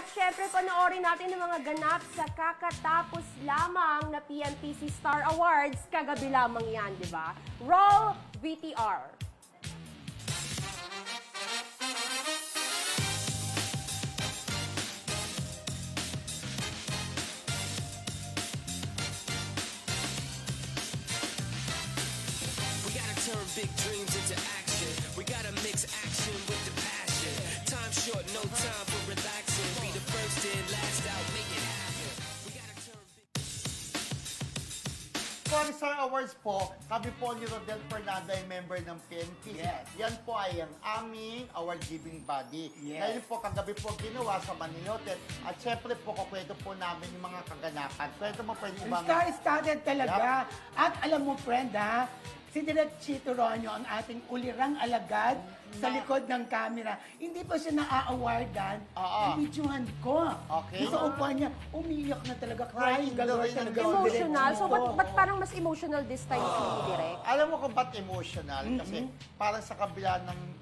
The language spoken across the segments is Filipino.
At syempre, panoorin natin ang mga ganap sa kakatapos lamang na PMPC Star Awards. Kagabi lamang yan, di ba? Roll VTR. Turn big dreams into action. We gotta mix action with the passion. Time short, no time for relaxing. Be the first in, last out, make it happen. We gotta turn big... For Star Awards po, kami po ni Rodel Fernando ay member ng PNP. Yes. Yan po ay ang aming award-giving body. Yes. Ngayon po, kagabi po ginawa sa Manila Hotel. At syempre po, kukwento po namin yung mga kaganapan. Kwento mo po yung ibang... Star-studded talaga. At alam mo, friend, ha? Si Direk Chito Ronyo, ang ating ulirang alagad sa likod ng camera. Hindi pa siya na-awardan. Videohan ko. Okay. Sa upuan niya, umiyak na talaga. Crying galore talaga. Emotional. So, Oo. ba't parang mas emotional this time si Direk? Alam mo kung ba't emotional? Kasi parang sa kabila ng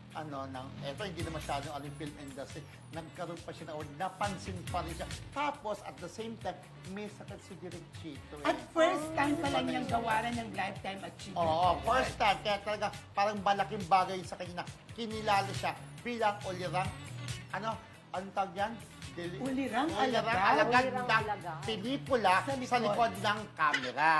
eto hindi na masyadong yung film industry, nagkaroon pa siya na napansin pa rin siya. Tapos, at the same time, may sakit si Direk Chito. At first time pa lang niyang gawaran ng lifetime achievement. Oo, first time. Kaya talaga parang malaking bagay sa kanya na kinilala siya bilang ulirang, anong tawag yan? Ulirang alagad Ulirang ng alagad. pelikula sa likod ng camera.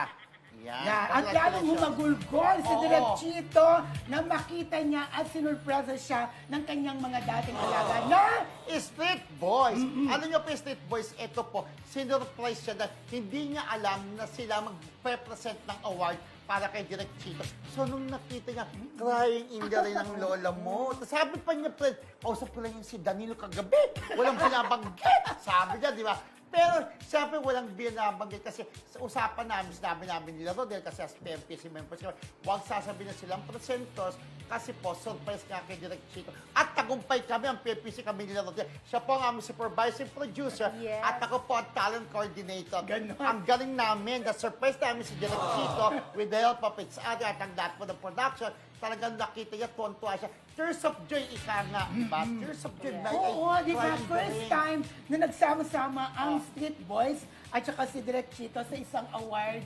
Yan. At lalo humagulgol si Oo. Direk Chito na makita niya at sinurpresa siya ng kanyang mga dating alaga na Street Boys. Ano nyo po, Street Boys? Ito po, sinurprise siya na hindi niya alam na sila mag-represent ng award para kay Direk Chito. So, nung nakita niya, crying in the rain ang lola mo. Tapos sabi pa niya, friend, kausap ko lang yung si Danilo kagabi. Walang binabanggit. Sabi niya, di ba? Pero, siyempre, walang binabanggit kasi sa usapan namin, sinabi namin nila Rodel kasi as PMPC members, huwag sasabihin na silang presenters kasi po, surprise nga kay Direk Chito. At tagumpay kami, ang PMPC kami nila Rodel. Siya po ang aming supervising producer Yes. at ako po ang talent coordinator. Ganon. Ang galing namin, na-surprise namin si Direk Chito with the help of its other at ang lahat po ng production. Talagang nakita niya, tuwan-tuwa siya. Tears of joy, ika nga, diba? Tears of joy. Yes. oo, di ba? Crying First rain. time na nagsama-sama ang Street Boys at saka si Direk Chito sa isang award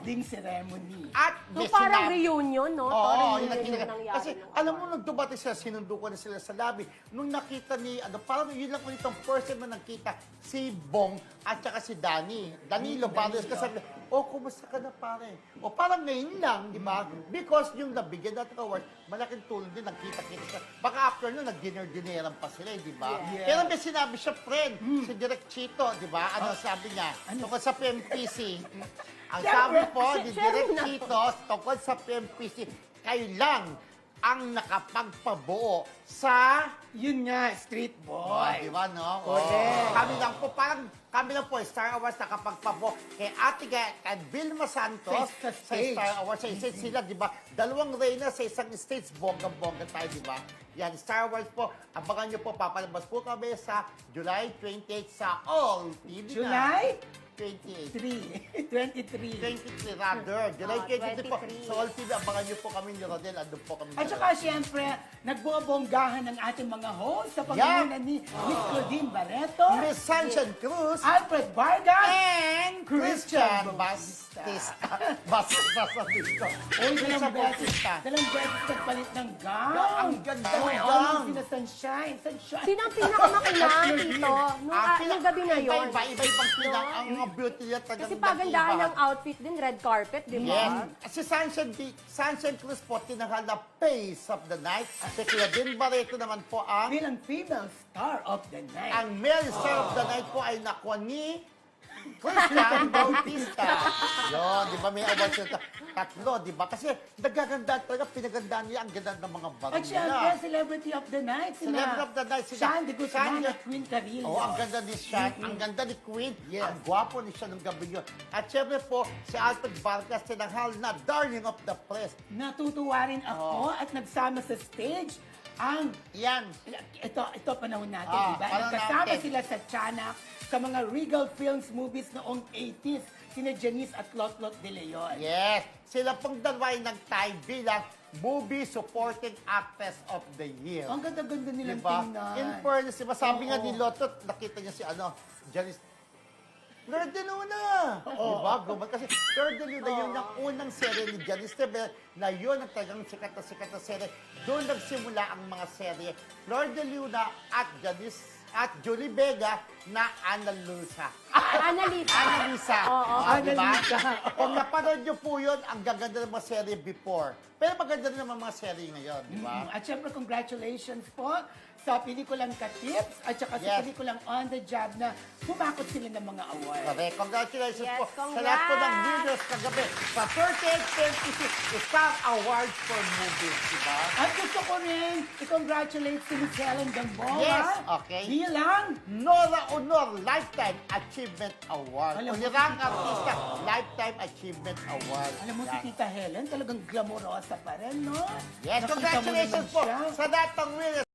ding ceremony. At So, may parang sinabi- reunion, no? Oo, Parang yung reunion nakita. yung nangyari Kasi nung alam mo, award. nagdubati sila, sinundo ko na sila sa lobby. Nung nakita ni, parang yun lang ulit ang first time na nakita si Bong at saka si Danilo Barrios. Kasi sabi, kumusta ka na pare? O parang ngayon lang, di ba? Because yung nabigyan natin award, malaking tulong din, nagkita-kita siya. Baka after nun, nag-dinner-dinneran pa sila, di ba? Yeah. Pero may sinabi siya, friend, si Direk Chito, di ba? Ano sabi niya? Tungkol sa PMPC. Ang sabi po ni Direk Chito, tungkol sa PMPC, kayo lang ang nakapagpabuo sa Yun nga, Street Boy. di ba, no? Correct. Kami lang po, kami lang po, Star Awards nakapagpabuo kay Ate kay Vilma Santos Sa sa stage. Star Awards. Sa stage sila, di ba? Dalawang reyna sa isang stage, bongga-bongga tayo, di ba? Yan, Star Awards po. Abangan nyo po, papalabas po kami sa July 28 sa All TV na. July 28. 23. 23 rather. July 23 po. 23. Sa All TV, abangan nyo po kami ni Rodel. Andun po kami. At saka siyempre, nagbubonggahan ng ating mga host sa pangunguna ni Miss Claudine Barreto, Miss Sunshine Cruz Alfred Vargas, and Christian Bautista. Bastista sa dito. Uy, Christian Bautista. dalang beses nagpalit ng gown. Ang ganda ng Oo, gown. sina Sunshine. Sino ang pinakamakinang dito nung gabi na yun? Iba-ibang pinang ang mga beauty niya talagang Kasi pagandahan nag-iba. ng outfit din, red carpet, di ba? Yes. Si Sunshine Cruz po, tinanghal na Face of the Night. Si Claudine Barreto naman po Bilang female star of the night. ang male star of the night po ay nakuha ni Christian Bautista. Yun, di ba may award sila tatlo, di ba? Kasi nagaganda talaga, pinagandaan niya ang ganda ng mga barang At syempre, nila. Celebrity of the Night. Celebrity of the Night, sila. Sean de Guzman Sean de- at Queen Carillo. Oo, ang ganda ni Sean, ang ganda ni Queen, Yes. ang gwapo ni Sean ng gabi yun. At syempre po, si Alfred Vargas, tinanghal na Darling of the Press. Natutuwa rin ako at nagsama sa stage ang Yan. ito panahon natin, Ah, diba? panahon Nagkasama natin. sila sa Tiyanak sa mga Regal Films movies noong 80s, sina Janice at Lotlot de Leon. Yes. Sila pong dalawa ay nag-tie bilang Movie Supporting Actress of the Year. Ang ganda-ganda nilang Diba? tingnan. In fairness, diba, sabi nga Oo. ni Lotto, nakita niya si Janice Flor de Luna! Diba? Guman. Kasi Flor de Luna, yun ang unang serye ni Janice Rivera na yun ang talagang sikat na serye. Doon nagsimula ang mga serye. Flor de Luna at Janice at Julie Vega na Ana Luisa. Annalisa. Annalisa. Oo, Diba? Annalisa. Kung napanood nyo po yun, ang gaganda ng mga serye before. Pero maganda rin naman mga serye ngayon, di ba? At syempre, congratulations po sa pelikulang Ka-Tips at saka sa Yes. pelikulang On the Job na bumakot sila ng mga award. Correct. Congratulations Yes, po sa congrats. lahat po ng winners kagabi sa 38th 26 Star Awards for Movies, di ba? At gusto ko rin i-congratulate si Miss Helen Gamboa Yes, okay. bilang Nora Honor Lifetime Achievement Award. Alam mo, Ulirang Artista Lifetime Achievement Award. alam mo, si Yan. Tita Helen talagang glamorosa pa rin, no? Yes, Nakita mo congratulations naman po siya. sa lahat ng winners.